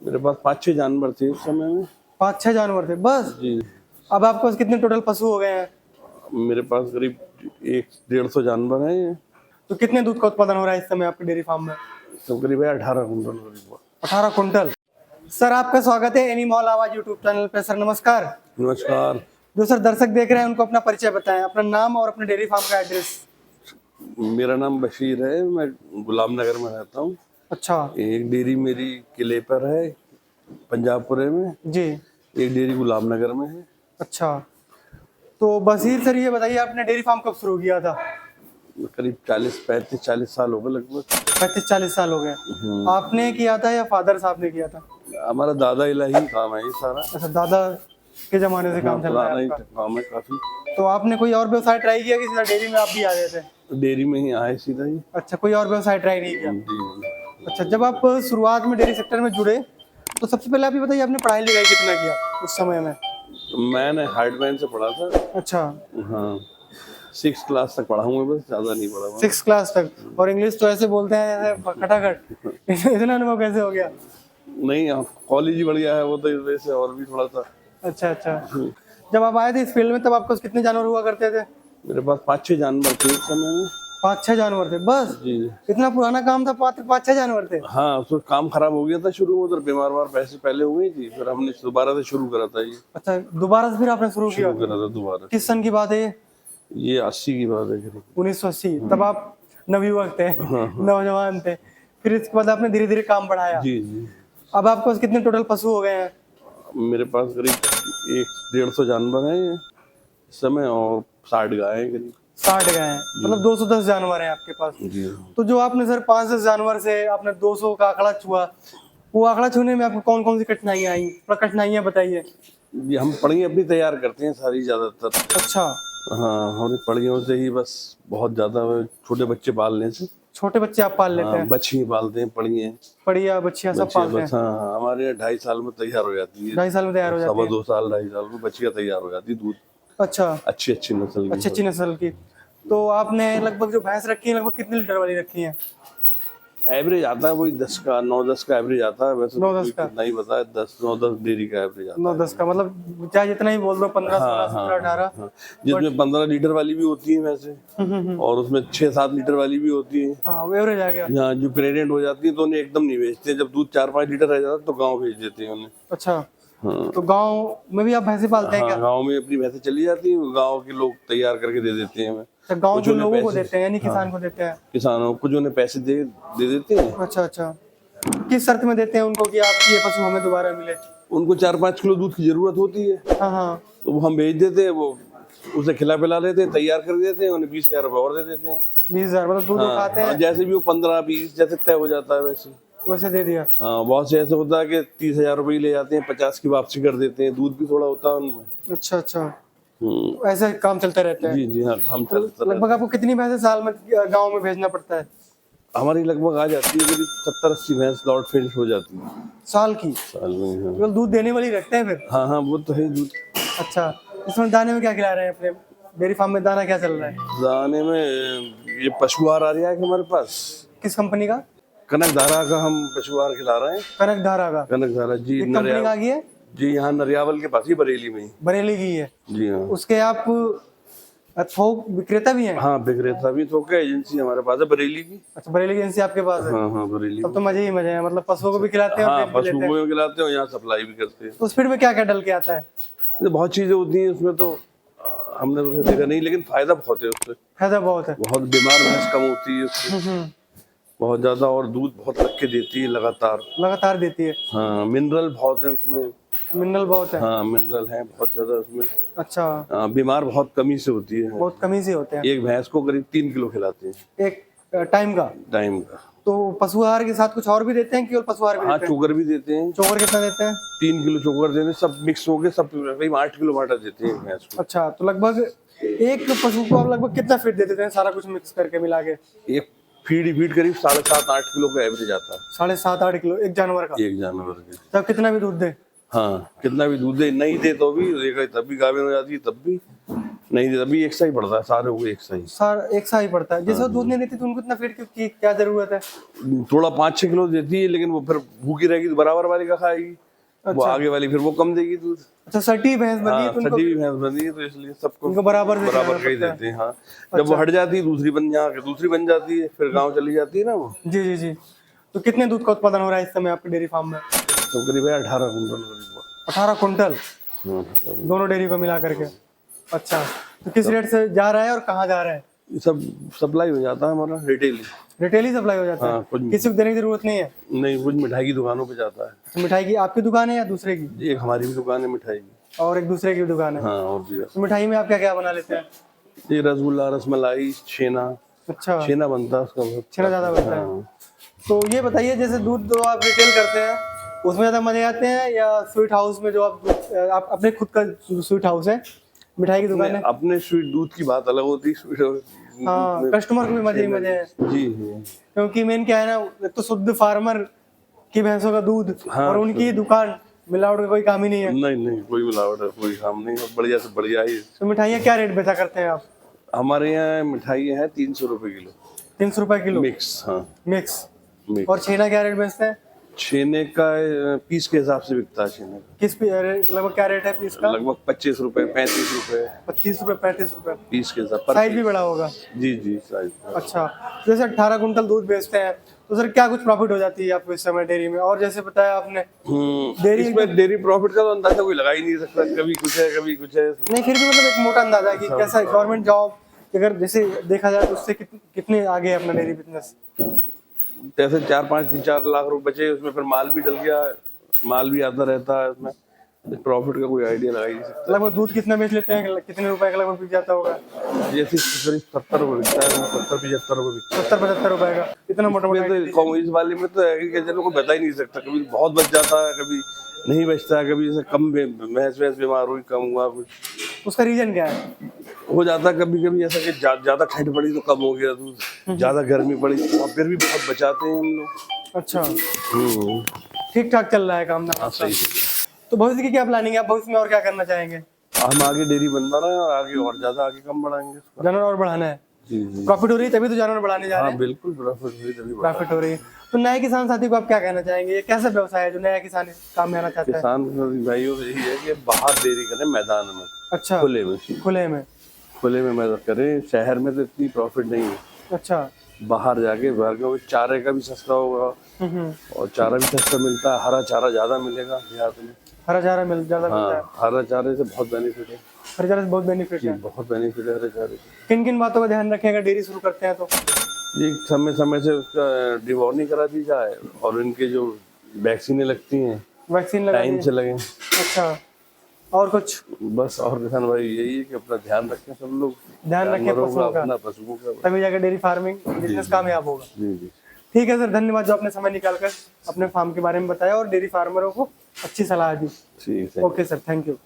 मेरे पास 5-6 जानवर थे उस समय में। 5-6 जानवर थे बस? जी। अब आपके पास कितने टोटल पशु हो गए हैं? मेरे पास करीब 100-150 जानवर हैं। तो कितने दूध का उत्पादन हो रहा है इस समय आपके डेयरी फार्म में? तो करीब 18 कुंटल करीब। 18 कुंटल। सर आपका स्वागत है एनिमल आवाज यूट्यूब चैनल पे। सर नमस्कार। नमस्कार। जो सर दर्शक देख रहे हैं उनको अपना परिचय बताएं, अपना नाम और अपने डेयरी फार्म का एड्रेस। मेरा नाम बशीर है, मैं गुलाम नगर में रहता हूँ। अच्छा एक डेयरी मेरी किले पर है पंजाबपुरे में, जी। एक डेयरी गुलाम नगर में है। अच्छा तो बशीर सर ये बताइए आपने डेयरी फार्म कब शुरू किया था? करीब 35-40 साल हो गए लगभग। 35-40 साल हो गए। आपने किया था या फादर साहब ने किया था? हमारा दादा इलाही काम है ये सारा। अच्छा दादा के जमाने से काम चल रहा पुराना है ही आपका। काम है काफी। तो आपने कोई और व्यवसाय ट्राई किया कि सीधा डेयरी में आप भी आ गए थे? डेयरी में ही आए सीधा ही। अच्छा कोई और व्यवसाय ट्राई नहीं किया? जी। अच्छा जब आप शुरुआत में डेयरी सेक्टर में जुड़े तो सबसे पहले आप ये बताइए आपने पढ़ाई लिखाई कितना किया उस समय में? मैंने हार्डमैन से पढ़ा था। अच्छा हाँ, 6 क्लास तक पढ़ा हूँ मैं, बस ज्यादा नहीं पढ़ा मैं। 6 क्लास तक? और इंग्लिश तो ऐसे बोलते हैं जैसे खटाखट। इतना अनुभव कैसे हो गया? नहीं, कॉलेज ही बढ़िया है वो, तो इस वजह से और भी थोड़ा सा। अच्छा अच्छा। जब आप आए थे इस फील्ड में तब आपके पास कितने जानवर हुआ करते थे? मेरे पास 5-6 जानवर थे उस समय में। 5-6 जानवर थे बस? जी। इतना पुराना काम था, 5-6 जानवर थे? हाँ, उसमें काम खराब हो गया था शुरू में, तो बीमार पैसे पहले हुए थी, फिर हमने दोबारा से शुरू करा था ये। अच्छा दोबारा से फिर आपने शुरू किया? शुरू करा था दोबारा। किस सन की बात है ये? ये 80 की बात है करीब। 1980। तब आप नवयुवक थे, नौजवान थे। फिर इसके बाद आपने धीरे धीरे काम बढ़ाया। जी जी। अब आपके पास कितने टोटल पशु हो गए हैं? मेरे पास करीब 100-150 जानवर हैं इस समय, और 60 गाय हैं करीब। 60 गाय हैं, मतलब 210 जानवर हैं आपके पास। जी। तो जो आपने सर 5-10 जानवर से आपने 200 का आंकड़ा छुआ, वो आंकड़ा छूने में आपको कौन कौन सी कठिनाइयां आई? थोड़ा कठिनाइयां बताइए। ये हम पड़ियाँ अपनी तैयार करते हैं सारी ज्यादातर। अच्छा हाँ, हमारी पड़ियों से ही बस बहुत ज्यादा छोटे बच्चे पालने से। छोटे बच्चे आप पाल लेते हाँ, हैं? बच्ची पालते हैं, पड़िए बढ़िया बच्चियां सब बच्चे पालते हैं? बस। हाँ, हमारे यहाँ 2.5 साल में तैयार हो जाती है। 2.5 साल में तैयार हो जाती है? 2.25 साल 2.5 साल में बच्चियां तैयार हो जाती है। दूध अच्छा अच्छी अच्छी नस्ल की। अच्छी अच्छी नस्ल की। तो आपने लगभग जो भैंस रखी है लगभग कितने लीटर वाली रखी है? एवरेज आता है वही 10 का 9-10 का एवरेज आता है वैसे। 9-10 का? नहीं पता है, 10-9-10 डेयरी का एवरेज आता है। 9-10 का मतलब चाहे जितना ही बोल दो, 15, 16, 17, 18। हाँ, जिसमें 15 लीटर वाली भी होती है वैसे, और उसमें 6-7 लीटर वाली भी होती है। हाँ एवरेज आ गया। यहाँ जो प्रेग्नेंट हो जाती है तो उन्हें एकदम नहीं बेचते, जब दूध 4-5 लीटर रह जाता है तो गाँव भेज देते हैं उन्हें। अच्छा हाँ। तो गांव में भी आप भैंसे पालते हैं क्या? हाँ, गाँव में अपनी भैंसें चली जाती हैं, गाँव के लोग तैयार करके दे देते हैं हमें। अच्छा गांव कुछ के उन्हें लोगों को पैसे- देते हैं यानी किसान को देते हैं? किसानों को, जो उन्हें पैसे दे देते हैं। अच्छा अच्छा। किस शर्त में देते हैं उनको कि आप ये पशु हमें दोबारा मिले? उनको 4-5 किलो दूध की जरूरत होती है, हाँ हाँ। तो वो हम भेज देते हैं, वो उसे खिला पिला देते हैं, तैयार कर देते हैं, उन्हें 20,000 रुपये और दे देते हैं। 20,000 मतलब दूध हाँ, उठाते हाँ, हैं जैसे भी वो 15-20 जैसे तय हो जाता है वैसे। वैसे दे दिया? हाँ, बहुत से ऐसा होता है कि 30,000 रुपये ले जाते हैं, 50 की वापसी कर देते हैं। दूध भी थोड़ा होता है उनमें। अच्छा अच्छा। ऐसे काम चलता रहता है? जी जी। हाँ, हम चलते लगभग आपको कितनी भैंसे साल में गाँव में भेजना पड़ता है? हमारी लगभग आ जाती है करीब 70-80 भैंस लॉट फिनिश हो जाती है साल की? साल में। हाँ केवल दूध देने वाली रखते हैं फिर? हाँ, हाँ वो तो है दूध। अच्छा इसमें दाने में क्या खिला रहे हैं अपने डेयरी फार्म में? दाना क्या चल रहा है? दाने में ये पशु आहार आ रहा है कि हमारे पास किस कंपनी का? कनक धारा का हम पशु आहार खिला रहे हैं। कनक धारा का? कनक धारा जी। एक कंपनी का आ गई है? जी, यहाँ नरियावल के पास ही, बरेली में ही। बरेली की है? जी हाँ। उसके आप थोक विक्रेता भी हैं? हाँ, विक्रेता भी, तो क्या एजेंसी हमारे पास है बरेली की। अच्छा बरेली की एजेंसी आपके पास है? हाँ हाँ, बरेली। तब तो मजे ही मजे हैं, मतलब पशुओं को भी खिलाते हैं और हाँ, बेच भी लेते पशुओं हैं। को खिलाते हैं, यहाँ सप्लाई भी करते हैं। तो उस फीड में क्या क्या डल के आता है? तो बहुत चीजें होती हैं उसमें, तो हमने तो देखा नहीं, लेकिन फायदा बहुत है उससे। फायदा बहुत है? बहुत बीमार भैंस कम होती है उससे, बहुत ज्यादा, और दूध बहुत रख के देती है लगातार। लगातार देती है? हाँ, मिनरल बहुत है उसमें। मिनरल बहुत है? हाँ, मिनरल है बहुत ज्यादा उसमें। अच्छा। हाँ, बीमार बहुत कमी से होती है। बहुत कमी से होते हैं? एक भैंस को करीब 3 किलो खिलाते हैं एक टाइम का? टाइम का। तो पशु आहार के साथ कुछ और भी देते हैं केवल पशु आहार भी हाँ, देते हैं? चोकर भी देते हैं। चोकर कितना देते हैं? 3 किलो चोकर देते हैं, सब मिक्स हो गए, सब करीब 8 किलो बाटा देते हैं भैंस को। अच्छा तो लगभग एक पशु को आप लगभग कितना फीड दे देते हैं सारा कुछ मिक्स करके मिला के? एक फीड करीब 7.5-8 किलो का एवरेज आता है। 7.5-8 किलो एक जानवर का? एक जानवर के। तब कितना भी दूध दे? हाँ, कितना भी दूध दे, नहीं दे तो भी देगा, तब भी गाभिन हो जाती है, तब भी नहीं अभी एक सा ही पड़ता है, सारे को एक सा ही। सर एक सा ही पड़ता है। जैसे वो दूध नहीं देती तो उनको इतना फीड की क्या जरूरत है? थोड़ा 5-6 किलो देती है, लेकिन वो फिर भूखी रहेगी तो बराबर वाली का खाएगी। वो आगे वाली फिर वो कम देगी दूध। अच्छा, सटी भैंस बनी है तो सटी भी भैंस बनी है, तो इसलिए सबको उनको बराबर का ही देते हैं। हाँ, जब वो हट जाती है दूसरी बन जाती है, फिर गाँव चली जाती है ना वो। जी जी जी। तो कितने दूध का उत्पादन हो रहा है इस समय आपके डेयरी फार्म में? तो करीब 18 कुंटल। 18 कुंटल दोनों डेयरी को मिला करके। अच्छा, तो किस रेट से जा रहा है और कहाँ जा रहा है? ये सब सप्लाई हो जाता है हमारा रिटेल। रिटेल ही सप्लाई हो जाता है? कुछ किसी को देने की जरूरत नहीं है? नहीं, कुछ मिठाई की दुकानों पे जाता है। तो मिठाई की आपकी दुकान है या दूसरे की? एक हमारी भी दुकान है मिठाई की, और एक दूसरे की दुकान है। हाँ और भी। तो मिठाई में आप क्या क्या बना लेते हैं? ये रसगुल्ला, रसमलाई, छेना। अच्छा, छेना बनता है उसका बहुत। छेना ज्यादा बनता है। तो ये बताइए, जैसे दूध जो आप रिटेल करते हैं उसमें ज्यादा मजे आते हैं या स्वीट हाउस में, जो आप अपने खुद का स्वीट हाउस है, मिठाई की दुकान है? अपने स्वीट दूध की बात अलग होती है। हाँ, कस्टमर को भी मजे ही मजे हैं। जी। क्योंकि मेन क्या है ना, एक तो शुद्ध फार्मर की भैंसों का दूध, हाँ, और उनकी दुकान, मिलावट का कोई काम ही नहीं है। नहीं कोई मिलावट है, कोई काम नहीं, बढ़िया से बढ़िया ही। तो मिठाइयाँ क्या रेट बेचा करते हैं आप? हमारे यहाँ मिठाई है 300 रुपए किलो। 300 रुपए किलो मिक्स? हाँ मिक्स। और छेना क्या रेट बेचते हैं? छेने का पीस के हिसाब से बिकता है छेने का। लगभग क्या रेट है पीस का? लगभग 25 रुपए, 35 रुपए। 25 रुपए, 35 रुपए पीस के हिसाब पर। साइज भी बड़ा होगा? जी साइज। अच्छा, जैसे 18 कुंटल दूध बेचते हैं तो सर क्या कुछ प्रॉफिट हो जाती है आपको इस समय डेयरी में? और जैसे बताया आपने डेयरी प्रॉफिट का तो अंदाजा कोई लगा ही नहीं सकता, कभी कुछ है कभी कुछ है। नहीं, फिर भी मतलब एक मोटा अंदाजा है कि कैसा है गवर्नमेंट जॉब अगर जैसे देखा जाए तो उससे कितने आगे है अपना डेयरी बिजनेस? जैसे 4 लाख रुपए बचे, उसमें फिर माल भी डल गया, माल भी आता रहता है उसमें, प्रॉफिट का कोई आइडिया लगा ही नहीं सकता। लगभग दूध कितना बेच लेते हैं, कितने रुपए का लगभग बिक जाता होगा? जैसे करीब 70 रुपए बिकता है, 70-75 रुपए बिकता है। 70-75 रुपए का इतना मोटा मोटा? तो इस वाले में तो एग्रीकल्चर को बता ही नहीं सकता, कभी बहुत बच जाता है, कभी नहीं बचता है, कभी जैसे कम भैंस बीमार हुई, कम हुआ कुछ। उसका रीजन क्या है? हो जाता है कभी कभी ऐसा कि ज्यादा ठंड पड़ी तो कम हो गया दूध, ज्यादा गर्मी पड़ी तो फिर भी बहुत बचाते हैं हम लोग। अच्छा, ठीक ठाक चल रहा है काम ना? सही। तो भविष्य की क्या प्लानिंग है? आप भविष्य में और क्या करना चाहेंगे? हम आगे डेयरी बनवा रहे हैं और आगे और ज्यादा आगे कम बढ़ाएंगे इसको। जानवर और बढ़ाना है? जी। प्रॉफिट हो रही है तभी तो जानवर बढ़ाने जा रहे हैं। बिल्कुल प्रॉफिट हो रही है। तो नए किसान साथी को आप क्या कहना चाहेंगे? ये कैसा व्यवसाय है जो नया किसान काम में आना चाहता है? किसान भाइयों से यही है कि बाहर डेयरी करें, मैदान में। अच्छा, खुले में मदद करें। शहर में तो इतनी प्रॉफिट नहीं है। अच्छा, बाहर जाके चारे का भी सस्ता होगा और चारा भी सस्ता मिलता है, हरा चारा ज्यादा मिलेगा देहात में। हरा चारा ज्यादा मिलता है? हरा चारे से बहुत बेनिफिट है। हरे चारे से बहुत बेनिफिट है? बहुत बेनिफिट है हरे चारे से। किन किन बातों का ध्यान रखें अगर डेयरी शुरू करते हैं तो? ये समय से उसका डिवॉर्निंग करा दी जाए और इनके जो वैक्सीनें लगती हैं वैक्सीन लगा टाइम से लगे। अच्छा, और कुछ? बस और किसान भाई यही है कि अपना ध्यान रखें, सब लोग ध्यान रखें पशुओं का, तभी जाकर डेयरी फार्मिंग बिजनेस कामयाब होगा। जी। ठीक है सर, धन्यवाद जो आपने समय निकालकर अपने फार्म के बारे में बताया और डेयरी फार्मरों को अच्छी सलाह दी। ठीक है। Okay sir, thank you.